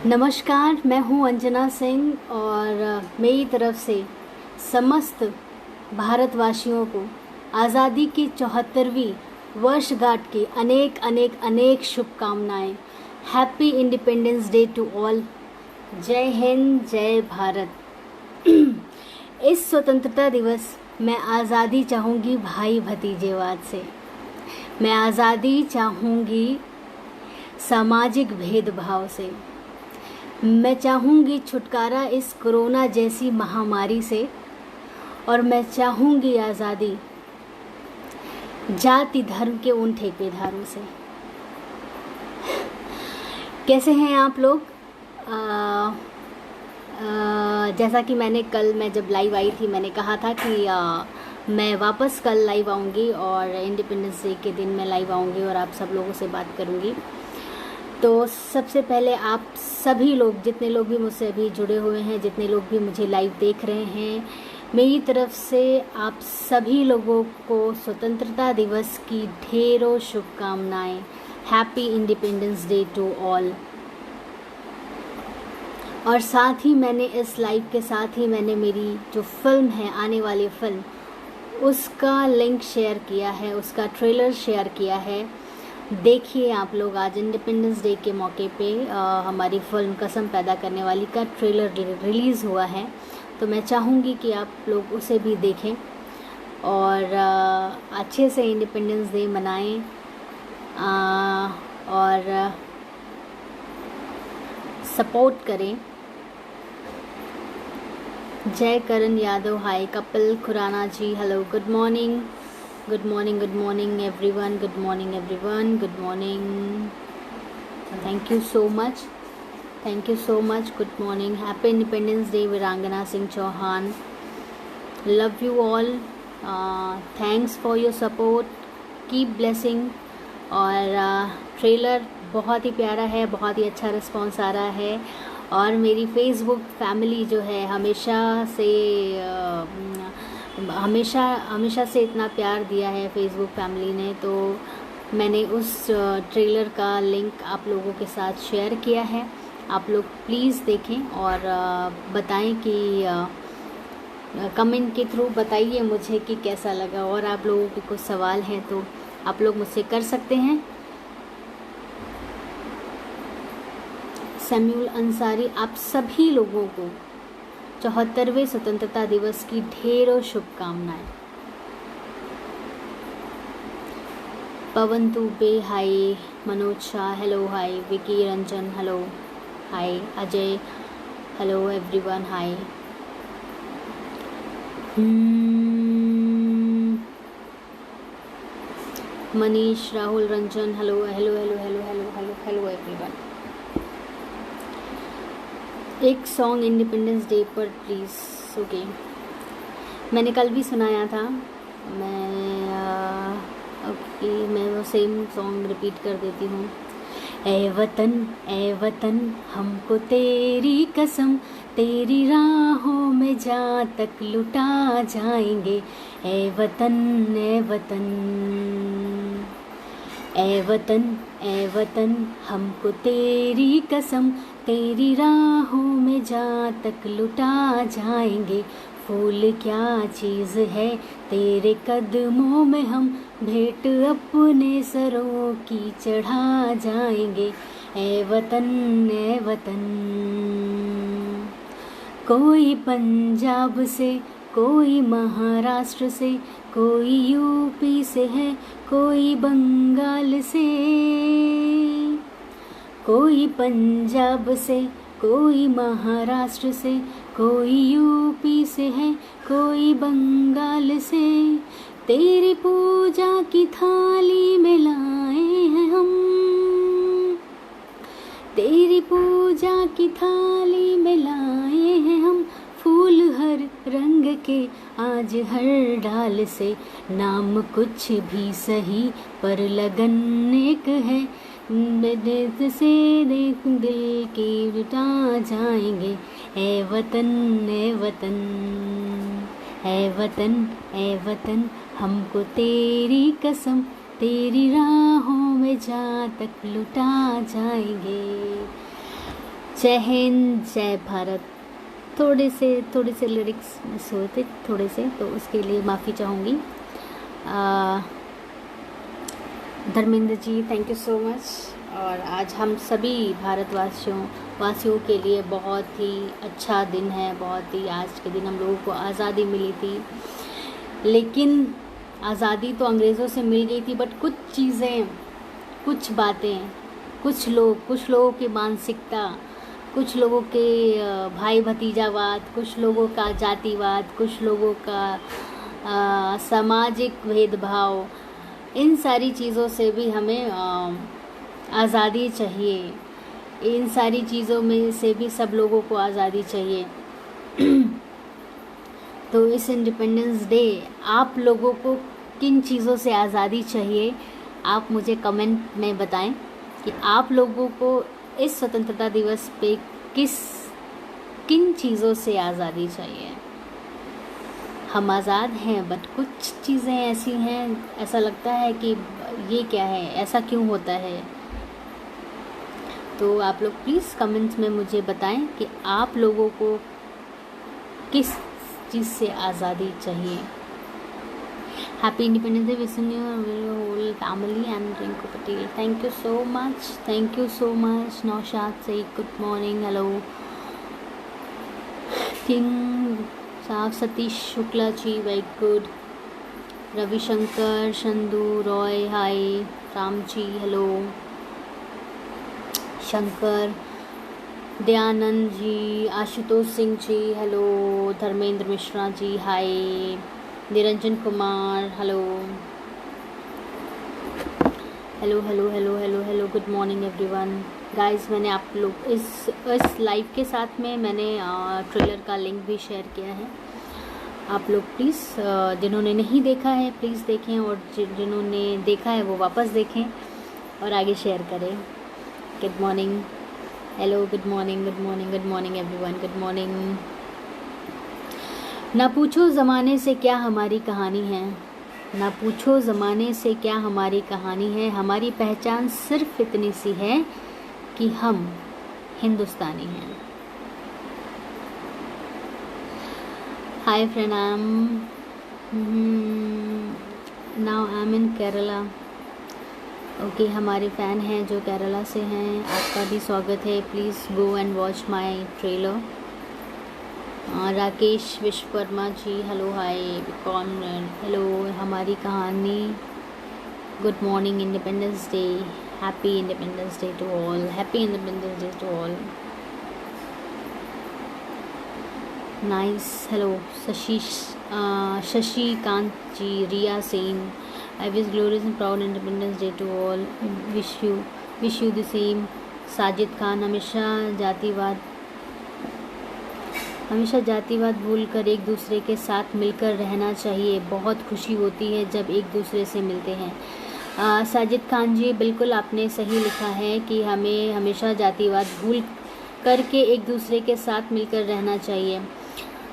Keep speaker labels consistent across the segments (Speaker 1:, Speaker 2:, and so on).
Speaker 1: नमस्कार, मैं हूं अंजना सिंह और मेरी तरफ से समस्त भारतवासियों को आज़ादी की 74वीं वर्षगांठ की अनेक अनेक अनेक शुभकामनाएं। Happy Independence Day to all. जय हिंद, जय भारत। इस स्वतंत्रता दिवस मैं आज़ादी चाहूँगी भाई भतीजेवाद से। मैं आज़ादी चाहूँगी सामाजिक भेदभाव से। मैं चाहूँगी छुटकारा इस कोरोना जैसी महामारी से। और मैं चाहूँगी आज़ादी जाति धर्म के उन ठेकेदारों से। कैसे हैं आप लोग? जैसा कि मैं जब लाइव आई थी मैंने कहा था कि मैं वापस कल लाइव आऊँगी और इंडिपेंडेंस डे के दिन मैं लाइव आऊँगी और आप सब लोगों से बात करूँगी। तो सबसे पहले आप सभी लोग, जितने लोग भी मुझसे अभी जुड़े हुए हैं, जितने लोग भी मुझे लाइव देख रहे हैं, मेरी तरफ से आप सभी लोगों को स्वतंत्रता दिवस की ढेरों शुभकामनाएं। Happy Independence Day to all. और साथ ही मैंने इस लाइव के साथ ही मैंने मेरी जो फिल्म है, आने वाली फिल्म, उसका लिंक शेयर किया है, उसका ट्रेलर शेयर किया है। देखिए आप लोग, आज इंडिपेंडेंस डे के मौके पे हमारी फिल्म कसम पैदा करने वाली का ट्रेलर रिलीज़ हुआ है। तो मैं चाहूँगी कि आप लोग उसे भी देखें और अच्छे से इंडिपेंडेंस डे मनाएं और सपोर्ट करें। Jai Karan Yadav, hi. Kapil Khurana ji, hello, good morning, good morning everyone, good morning everyone, good morning. Thank you so much, good morning. Happy Independence Day Virangana Singh Chauhan. Love you all. Thanks for your support, keep blessing. और trailer बहुत ही प्यारा है, बहुत ही अच्छा response आ रहा है। और मेरी फेसबुक फैमिली जो है हमेशा से इतना प्यार दिया है फेसबुक फैमिली ने, तो मैंने उस ट्रेलर का लिंक आप लोगों के साथ शेयर किया है। आप लोग प्लीज़ देखें और बताएं कि कमेंट के थ्रू बताइए मुझे कि कैसा लगा। और आप लोगों के कुछ सवाल हैं तो आप लोग मुझसे कर सकते हैं। सैम्यूल अंसारी, आप सभी लोगों को 74वें स्वतंत्रता दिवस की ढेरों शुभकामनाएं। Pawan Dubey, hi. Manoj Shah, hello, hi. Vicky Ranjan, hello, hi. Ajay, hello everyone, hi. Manish, Rahul Ranjan, hello hello hello hello hello hello hello everyone. एक सॉन्ग इंडिपेंडेंस डे पर प्लीज़। ओके, मैंने कल भी सुनाया था। मैं वो सेम सॉन्ग रिपीट कर देती हूँ। ए वतन हमको तेरी कसम, तेरी राहों में जहाँ तक लुटा जाएंगे। ए वतन ए वतन हमको तेरी कसम, तेरी राहों में जहाँ तक लुटा जाएंगे। फूल क्या चीज़ है तेरे कदमों में, हम भेंट अपने सरों की चढ़ा जाएंगे। ए वतन। कोई पंजाब से, कोई महाराष्ट्र से, कोई यूपी से है, कोई बंगाल से। कोई पंजाब से, कोई महाराष्ट्र से, कोई यूपी से है, कोई बंगाल से। तेरी पूजा की थाली में लाए हैं हम, तेरी पूजा की थाली में लाए हैं हम। फूल हर रंग के आज हर डाल से, नाम कुछ भी सही पर लगन एक है। से देख दिल की लुटा जाएंगे। ए वतन हमको तेरी कसम, तेरी राहों में जहाँ तक लुटा जाएंगे। जय हिंद, जय भारत। थोड़े से लिरिक्स मिस हुए थे थोड़े से, तो उसके लिए माफ़ी चाहूँगी। Dharmendra ji, thank you so much. और आज हम सभी वासियों के लिए बहुत ही अच्छा दिन है। बहुत ही आज के दिन हम लोगों को आज़ादी मिली थी, लेकिन आज़ादी तो अंग्रेज़ों से मिल गई थी, बट कुछ चीज़ें, कुछ बातें, कुछ लोगों की मानसिकता, कुछ लोगों के भाई भतीजावाद, कुछ लोगों का जातिवाद, कुछ लोगों का सामाजिक भेदभाव, इन सारी चीज़ों से भी हमें आज़ादी चाहिए। इन सारी चीज़ों में से भी सब लोगों को आज़ादी चाहिए। तो इस इंडिपेंडेंस डे आप लोगों को किन चीज़ों से आज़ादी चाहिए, आप मुझे कमेंट में बताएं कि आप लोगों को इस स्वतंत्रता दिवस पे किन चीज़ों से आज़ादी चाहिए। हम आज़ाद हैं, बट कुछ चीज़ें ऐसी हैं, ऐसा लगता है कि ये क्या है, ऐसा क्यों होता है। तो आप लोग प्लीज़ कमेंट्स में मुझे बताएं कि आप लोगों को किस चीज़ से आज़ादी चाहिए। Happy Independence Day, wishing you whole family and Rinku Patel. Thank you so much. Naushad से good morning, hello. King sahab, Satish Shukla ji, very good. Ravishankar, Shandu Roy, hi. Ram ji, hello. Shankar, Dayanand ji, Ashutosh Singh ji, hello. Dharmendra Mishra ji, hi. Niranjan Kumar, hello. Hello, good morning everyone. Guys, मैंने आप लोग इस लाइव के साथ में मैंने ट्रेलर का लिंक भी शेयर किया है। आप लोग प्लीज़ जिन्होंने नहीं देखा है प्लीज़ देखें, और जिन्होंने देखा है वो वापस देखें और आगे शेयर करें। Good morning, hello, good morning everyone, good morning. ना पूछो ज़माने से क्या हमारी कहानी है, ना पूछो ज़माने से क्या हमारी कहानी है, हमारी पहचान सिर्फ इतनी सी है कि हम हिंदुस्तानी हैं। हाय प्रणाम। Now I am in Kerala. Okay, हमारे फ़ैन हैं जो केरला से हैं, आपका भी स्वागत है। Please go and watch my trailer. Rakesh Vishwakarma ji, hello, hi. Hello, हमारी कहानी। Good morning, Independence Day, happy Independence Day to all, happy Independence Day to all. Nice, hello. Shashikant ji, Riya Sen, I wish glorious and proud Independence Day to all. Wish you the same. Sajid Khan, हमेशा जातिवाद भूलकर एक दूसरे के साथ मिलकर रहना चाहिए। बहुत खुशी होती है जब एक दूसरे से मिलते हैं। साजिद खान जी, बिल्कुल आपने सही लिखा है कि हमें हमेशा जातिवाद भूल करके एक दूसरे के साथ मिलकर रहना चाहिए।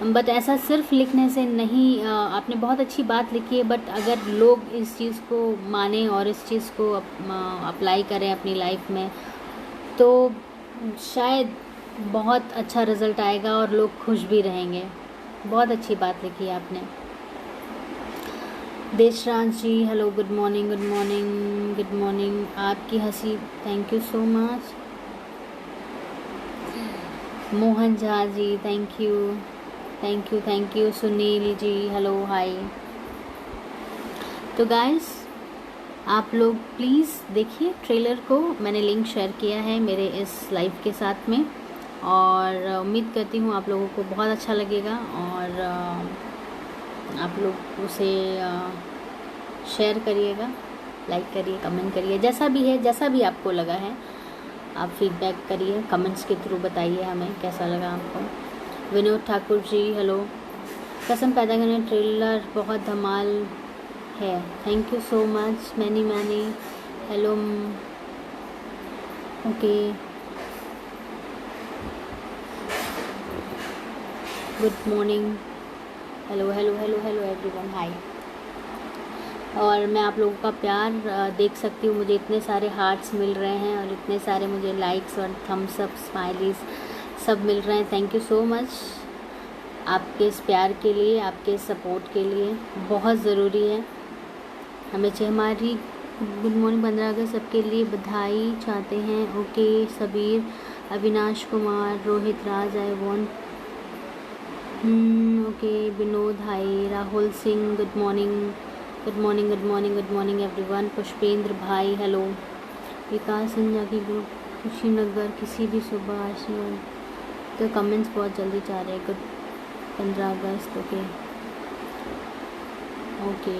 Speaker 1: बट ऐसा सिर्फ लिखने से नहीं, आपने बहुत अच्छी बात लिखी है, बट अगर लोग इस चीज़ को माने और इस चीज़ को अप्लाई करें अपनी लाइफ में, तो शायद बहुत अच्छा रिज़ल्ट आएगा और लोग खुश भी रहेंगे। बहुत अच्छी बात लिखी है आपने। Deshraj ji, hello, good morning. आपकी हंसी, thank you so much. Mohan Jha ji, thank you. Sunil ji, hello, hi. तो गाइस, आप लोग प्लीज़ देखिए ट्रेलर को, मैंने लिंक शेयर किया है मेरे इस लाइव के साथ में, और उम्मीद करती हूँ आप लोगों को बहुत अच्छा लगेगा, और आप लोग उसे शेयर करिएगा, लाइक करिए, कमेंट करिए, जैसा भी आपको लगा है आप फीडबैक करिए, कमेंट्स के थ्रू बताइए हमें कैसा लगा आपको। विनोद ठाकुर जी, हेलो। कसम पैदा करने ट्रेलर बहुत धमाल है, thank you so much. Many hello, okay, good morning, hello everyone, hi. और मैं आप लोगों का प्यार देख सकती हूँ। मुझे इतने सारे हार्ट्स मिल रहे हैं और इतने सारे मुझे लाइक्स और थम्स अप, स्माइलीज सब मिल रहे हैं। थैंक यू सो मच आपके इस प्यार के लिए, आपके सपोर्ट के लिए। बहुत ज़रूरी है हमें चाहिए। हमारी गुड मॉर्निंग 15 अगस्त सबके लिए बधाई चाहते हैं। Okay Sabir, Avinash Kumar, Rohit Raj, I want okay Vinod, high Rahul Singh, good morning, good morning, good morning, good morning everyone. Pushpendra भाई हेलो। विकास संजय की ग्रुप कुशीनगर, किसी भी सुबह आशीर्वाद। तो कमेंट्स बहुत जल्दी जा रहे हैं। गुड 15 अगस्त। ओके ओके,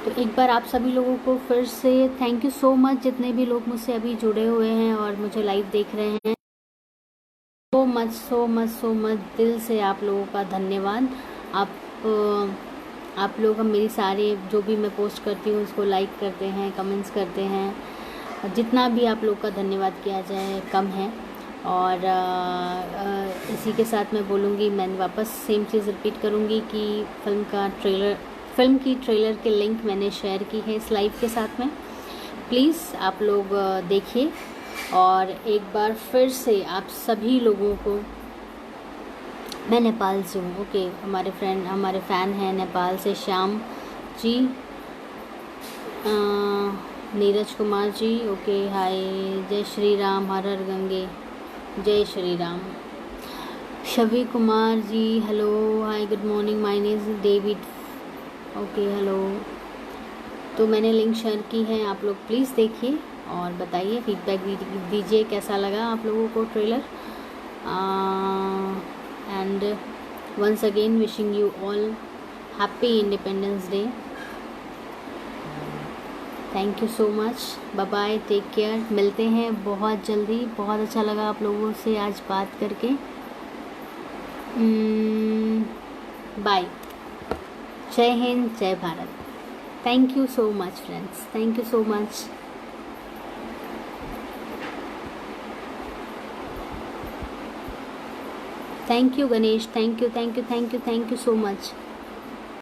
Speaker 1: तो एक बार आप सभी लोगों को फिर से थैंक यू सो मच, जितने भी लोग मुझसे अभी जुड़े हुए हैं और मुझे लाइव देख रहे हैं। So much so much so much, दिल से आप लोगों का धन्यवाद। आप लोग मेरी सारे जो भी मैं पोस्ट करती हूँ उसको लाइक करते हैं, कमेंट्स करते हैं। जितना भी आप लोग का धन्यवाद किया जाए कम है। और इसी के साथ मैं बोलूँगी, मैं वापस सेम चीज़ रिपीट करूँगी कि फिल्म की ट्रेलर के लिंक मैंने शेयर की है इस लाइव के साथ में। प्लीज़ आप लोग देखिए। और एक बार फिर से आप सभी लोगों को, मैं नेपाल से हूँ। ओके, हमारे फ़ैन हैं नेपाल से, श्याम जी, नीरज कुमार जी, ओके हाय, जय श्री राम, हर हर गंगे, जय Shri Ram. Shavi Kumar ji hello, hi good morning, my name is David, okay hello. तो मैंने लिंक शेयर की है, आप लोग प्लीज़ देखिए और बताइए, फीडबैक दीजिए कैसा लगा आप लोगों को trailer. And once again wishing you all happy Independence Day. Thank you so much, bye bye, take care. मिलते हैं बहुत जल्दी। बहुत अच्छा लगा आप लोगों से आज बात करके। बाय, जय हिंद, जय Bharat. Thank you so much friends, thank you so much. Thank you Ganesh, thank you, thank you, thank you, thank you so much.